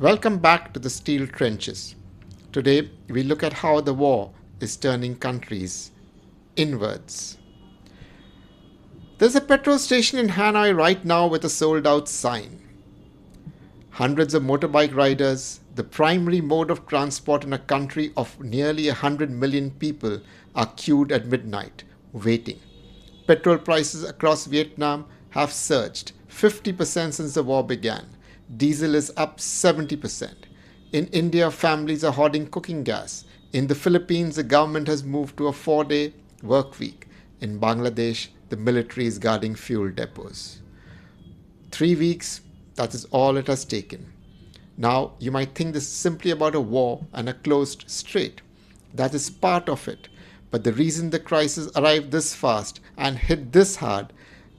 Welcome back to the steel trenches. Today we look at how the war is turning countries inwards. There's a petrol station in Hanoi right now with a sold out sign. Hundreds of motorbike riders, the primary mode of transport in a country of nearly 100 million people, are queued at midnight, waiting. Petrol prices across Vietnam have surged 50% since the war began. Diesel is up 70%. In India, families are hoarding cooking gas. In the Philippines, the government has moved to a 4-day work week. In Bangladesh, the military is guarding fuel depots. 3 weeks, that is all it has taken. Now, you might think this is simply about a war and a closed strait. That is part of it. But the reason the crisis arrived this fast and hit this hard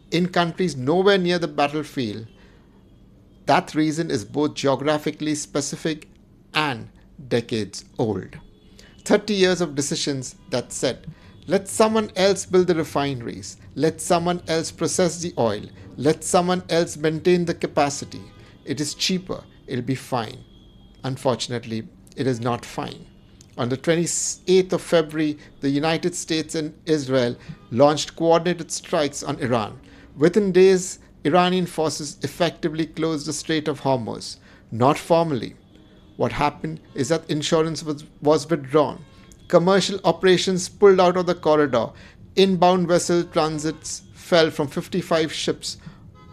in countries nowhere near the battlefield, that reason is both geographically specific and decades old. 30 years of decisions that said, let someone else build the refineries, let someone else process the oil, let someone else maintain the capacity. It is cheaper, it'll be fine. Unfortunately, it is not fine. On the 28th of February, the United States and Israel launched coordinated strikes on Iran. Within days, Iranian forces effectively closed the Strait of Hormuz. Not formally. What happened is that insurance was withdrawn. Commercial operations pulled out of the corridor. Inbound vessel transits fell from 55 ships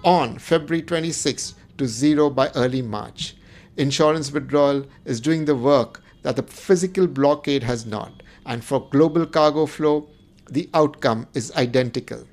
on February 26 to zero by early March. Insurance withdrawal is doing the work that the physical blockade has not. And for global cargo flow, the outcome is identical.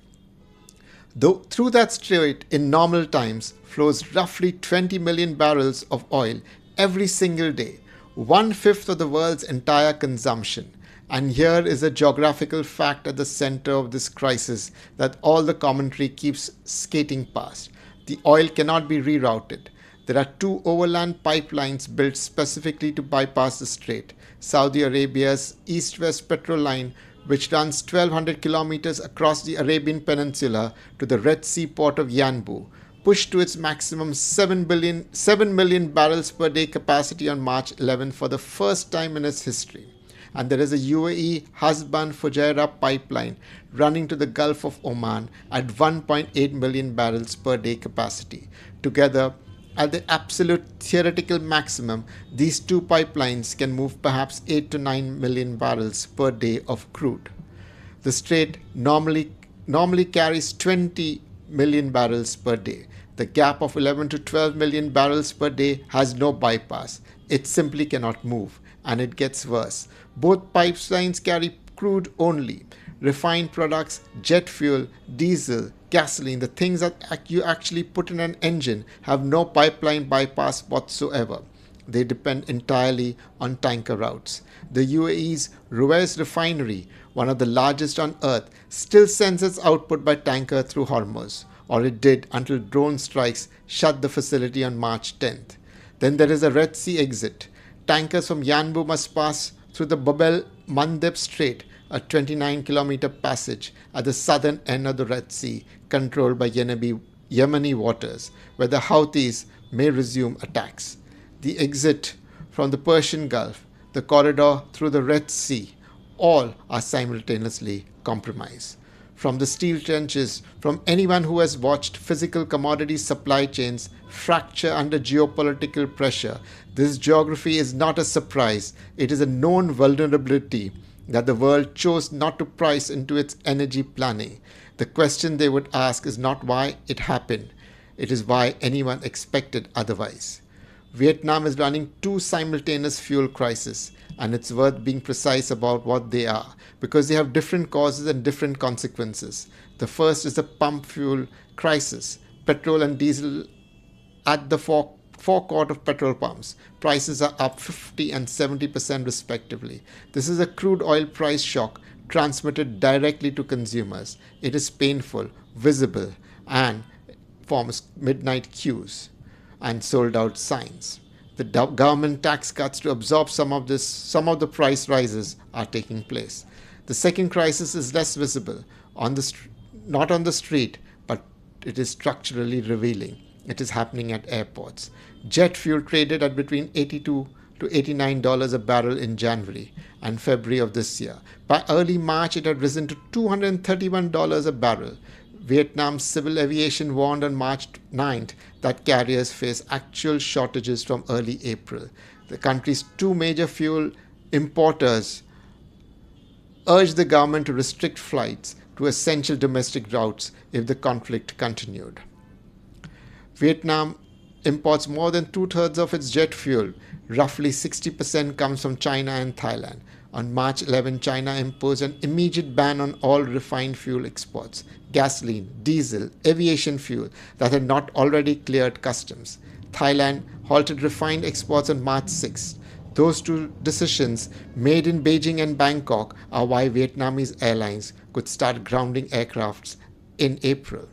Though through that strait in normal times flows roughly 20 million barrels of oil every single day, 1/5 of the world's entire consumption. And here is a geographical fact at the center of this crisis that all the commentary keeps skating past. The oil cannot be rerouted. There are 2 overland pipelines built specifically to bypass the strait. Saudi Arabia's east-west petrol line, which runs 1,200 kilometers across the Arabian Peninsula to the Red Sea port of Yanbu, pushed to its maximum 7 million barrels per day capacity on March 11 for the first time in its history. And there is a UAE Hasban Fujairah pipeline running to the Gulf of Oman at 1.8 million barrels per day capacity. Together, at the absolute theoretical maximum, these 2 pipelines can move perhaps 8 to 9 million barrels per day of crude. The strait normally carries 20 million barrels per day. The gap of 11 to 12 million barrels per day has no bypass. It simply cannot move, and it gets worse. Both pipelines carry crude only. Refined products, jet fuel, diesel, gasoline, the things that you actually put in an engine, have no pipeline bypass whatsoever. They depend entirely on tanker routes. The UAE's Ruwais refinery, one of the largest on earth, still sends its output by tanker through Hormuz, or it did until drone strikes shut the facility on March 10th. Then there is a Red Sea exit. Tankers from Yanbu must pass through the Bab el-Mandeb Strait, a 29-kilometer passage at the southern end of the Red Sea, controlled by Yemeni waters, where the Houthis may resume attacks. The exit from the Persian Gulf, the corridor through the Red Sea, all are simultaneously compromised. From the steel trenches, from anyone who has watched physical commodity supply chains fracture under geopolitical pressure, this geography is not a surprise. It is a known vulnerability that the world chose not to price into its energy planning. The question they would ask is not why it happened. It is why anyone expected otherwise. Vietnam is running 2 simultaneous fuel crises, and it's worth being precise about what they are, because they have different causes and different consequences. The first is the pump fuel crisis. Petrol and diesel at the forecourt of petrol pumps. Prices are up 50 and 70% respectively. This is a crude oil price shock transmitted directly to consumers. It is painful, visible, and forms midnight queues and sold out signs. The government tax cuts to absorb some of the price rises are taking place. The second crisis is less visible, not on the street, but it is structurally revealing. it is happening at airports. Jet fuel traded at between $82 to $89 a barrel in January and February of this year. By early March, it had risen to $231 a barrel. Vietnam's civil aviation warned on March 9th that carriers face actual shortages from early April. The country's two major fuel importers urged the government to restrict flights to essential domestic routes if the conflict continued. Vietnam imports more than two-thirds of its jet fuel. Roughly 60% comes from China and Thailand. On March 11, China imposed an immediate ban on all refined fuel exports, gasoline, diesel, aviation fuel that had not already cleared customs. Thailand halted refined exports on March 6. Those two decisions, made in Beijing and Bangkok, are why Vietnamese airlines could start grounding aircrafts in April.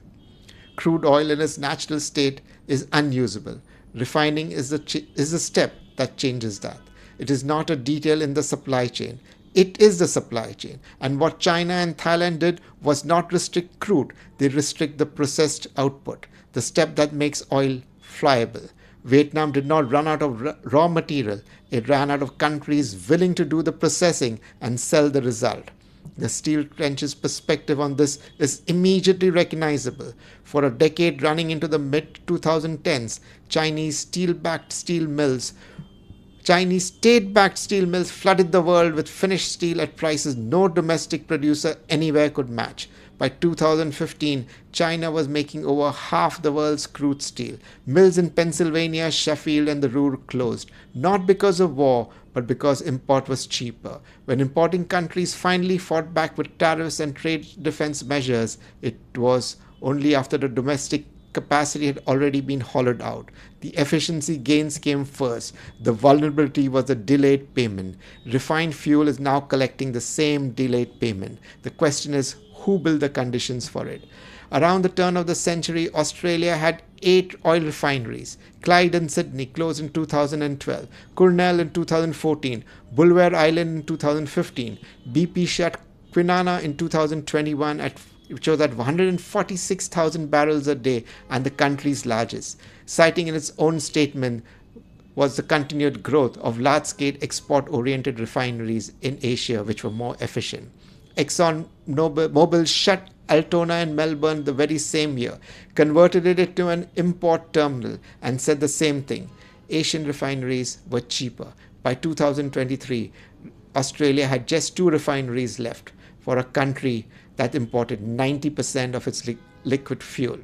Crude oil in its natural state is unusable. Refining is the step that changes that. It is not a detail in the supply chain. It is the supply chain. And what China and Thailand did was not restrict crude. They restrict the processed output, the step that makes oil flyable. Vietnam did not run out of raw material. It ran out of countries willing to do the processing and sell the result. The steel trenches perspective on this is immediately recognizable. For a decade running into the mid-2010s, Chinese state-backed steel mills flooded the world with finished steel at prices no domestic producer anywhere could match. By 2015, China was making over half the world's crude steel. Mills in Pennsylvania, Sheffield, and the Ruhr closed, not because of war, but because import was cheaper. When importing countries finally fought back with tariffs and trade defense measures, it was only after the domestic capacity had already been hollowed out. The efficiency gains came first. The vulnerability was the delayed payment. Refined fuel is now collecting the same delayed payment. The question is, who built the conditions for it? Around the turn of the century, Australia had 8 oil refineries. Clyde and Sydney closed in 2012, Cornell in 2014, Bulwer Island in 2015. BP shut Kwinana in 2021 which was at 146,000 barrels a day and the country's largest. Citing in its own statement was the continued growth of large-scale export-oriented refineries in Asia which were more efficient. ExxonMobil shut Altona and Melbourne the very same year, converted it into an import terminal, and said the same thing. Asian refineries were cheaper. By 2023, Australia had just 2 refineries left for a country that imported 90% of its liquid fuel.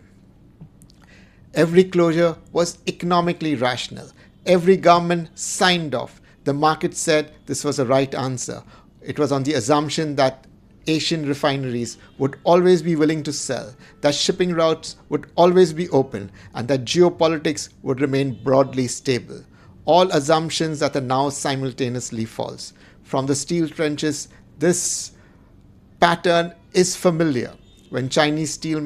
Every closure was economically rational. Every government signed off. The market said this was the right answer. It was on the assumption that Asian refineries would always be willing to sell, that shipping routes would always be open, and that geopolitics would remain broadly stable. All assumptions that are now simultaneously false. From the steel trenches, this pattern is familiar. When Chinese steel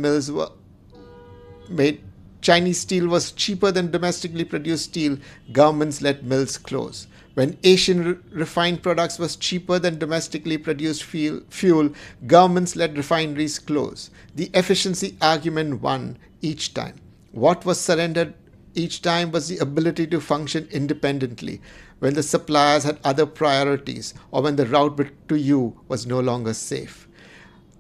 was cheaper than domestically produced steel, governments let mills close. When Asian refined products was cheaper than domestically produced fuel, governments let refineries close. The efficiency argument won each time. What was surrendered each time was the ability to function independently when the suppliers had other priorities or when the route to you was no longer safe.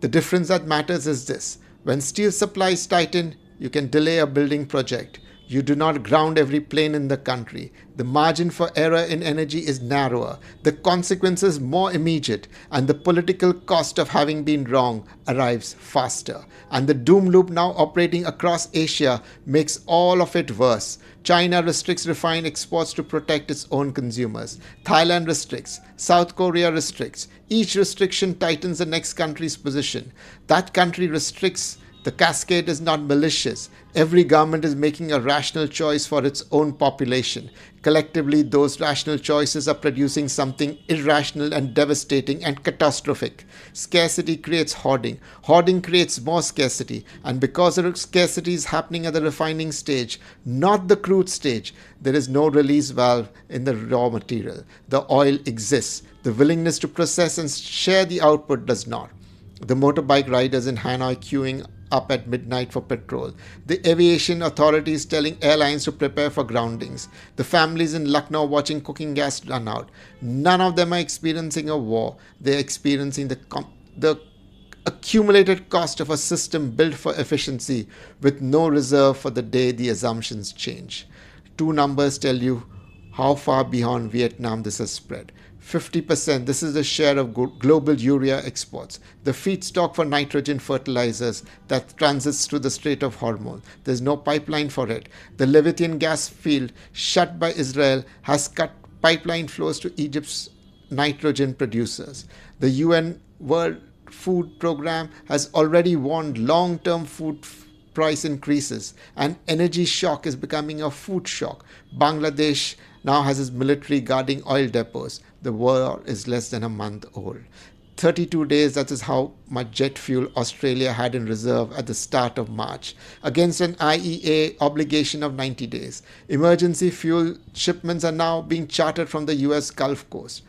The difference that matters is this. When steel supplies tighten, you can delay a building project. You do not ground every plane in the country. The margin for error in energy is narrower. The consequences more immediate, and the political cost of having been wrong arrives faster. And the doom loop now operating across Asia makes all of it worse. China restricts refined exports to protect its own consumers. Thailand restricts. South Korea restricts. Each restriction tightens the next country's position. That country restricts. The cascade is not malicious. Every government is making a rational choice for its own population. Collectively, those rational choices are producing something irrational and devastating and catastrophic. Scarcity creates hoarding. Hoarding creates more scarcity. And because the scarcity is happening at the refining stage, not the crude stage, there is no release valve in the raw material. The oil exists. The willingness to process and share the output does not. The motorbike riders in Hanoi queuing up at midnight for petrol. The aviation authorities telling airlines to prepare for groundings. The families in Lucknow watching cooking gas run out. None of them are experiencing a war. They're experiencing the accumulated cost of a system built for efficiency with no reserve for the day the assumptions change. Two numbers tell you how far beyond Vietnam this has spread. 50%, this is the share of global urea exports, the feedstock for nitrogen fertilizers that transits through the Strait of Hormuz. There's no pipeline for it. The Leviathan gas field shut by Israel has cut pipeline flows to Egypt's nitrogen producers. The UN World Food Program has already warned long-term food price increases, and energy shock is becoming a food shock. Bangladesh now has its military guarding oil depots. The war is less than a month old. 32 days, that is how much jet fuel Australia had in reserve at the start of March, against an IEA obligation of 90 days. Emergency fuel shipments are now being chartered from the US Gulf Coast.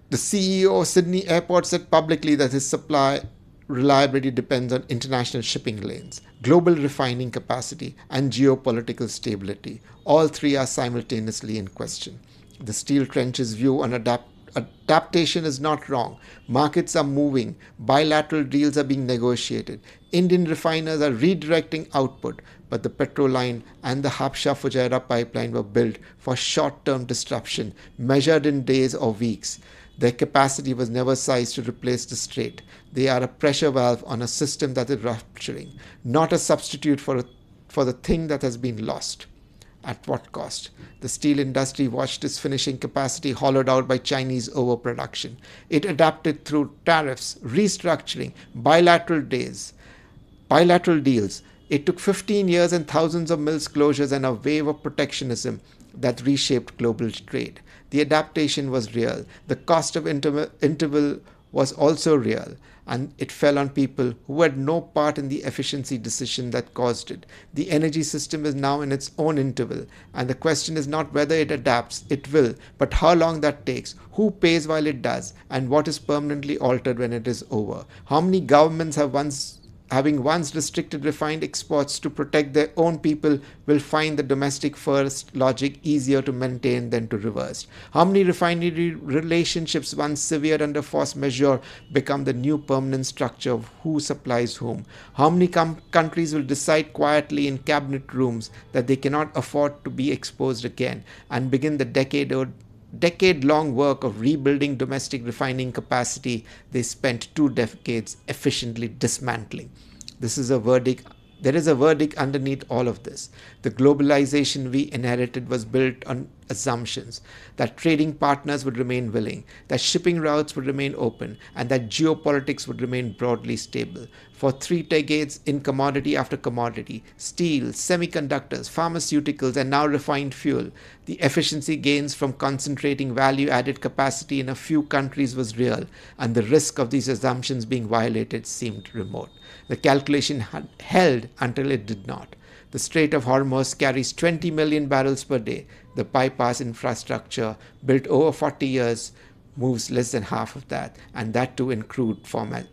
The CEO of Sydney Airport said publicly that his supply reliability depends on international shipping lanes, global refining capacity, and geopolitical stability. All three are simultaneously in question. The steel trench's view on adaptation is not wrong. Markets are moving. Bilateral deals are being negotiated. Indian refiners are redirecting output, but the petrol line and the Habsha-Fujairah pipeline were built for short-term disruption, measured in days or weeks. Their capacity was never sized to replace the strait. They are a pressure valve on a system that is rupturing, not a substitute for the thing that has been lost. At what cost? The steel industry watched its finishing capacity hollowed out by Chinese overproduction. It adapted through tariffs, restructuring, bilateral deals. It took 15 years and thousands of mills closures and a wave of protectionism that reshaped global trade. The adaptation was real. The cost of interval was also real, and it fell on people who had no part in the efficiency decision that caused it. The energy system is now in its own interval, and the question is not whether it adapts, it will, but how long that takes, who pays while it does, and what is permanently altered when it is over. How many governments having once restricted refined exports to protect their own people will find the domestic first logic easier to maintain than to reverse? How many refinery relationships once severed under force majeure become the new permanent structure of who supplies whom? How many countries will decide quietly in cabinet rooms that they cannot afford to be exposed again and begin the decade-long work of rebuilding domestic refining capacity they spent 2 decades efficiently dismantling? There is a verdict underneath all of this. The globalization we inherited was built on assumptions that trading partners would remain willing, that shipping routes would remain open, and that geopolitics would remain broadly stable. For 3 decades, in commodity after commodity, steel, semiconductors, pharmaceuticals, and now refined fuel, the efficiency gains from concentrating value-added capacity in a few countries was real, and the risk of these assumptions being violated seemed remote. The calculation had held until it did not. The Strait of Hormuz carries 20 million barrels per day. The bypass infrastructure, built over 40 years, moves less than half of that, and that too in crude format,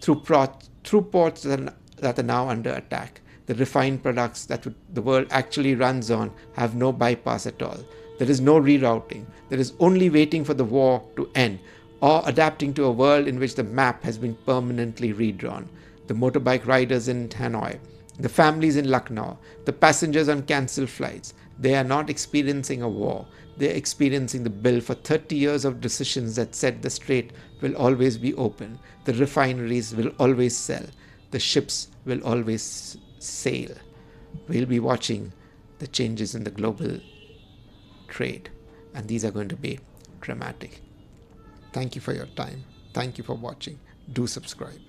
through ports that are now under attack. The refined products that the world actually runs on have no bypass at all. There is no rerouting. There is only waiting for the war to end, or adapting to a world in which the map has been permanently redrawn. The motorbike riders in Hanoi, the families in Lucknow, the passengers on cancelled flights, they are not experiencing a war. They are experiencing the bill for 30 years of decisions that said the strait will always be open, the refineries will always sell, the ships will always sail. We'll be watching the changes in the global trade, and these are going to be dramatic. Thank you for your time. Thank you for watching. Do subscribe.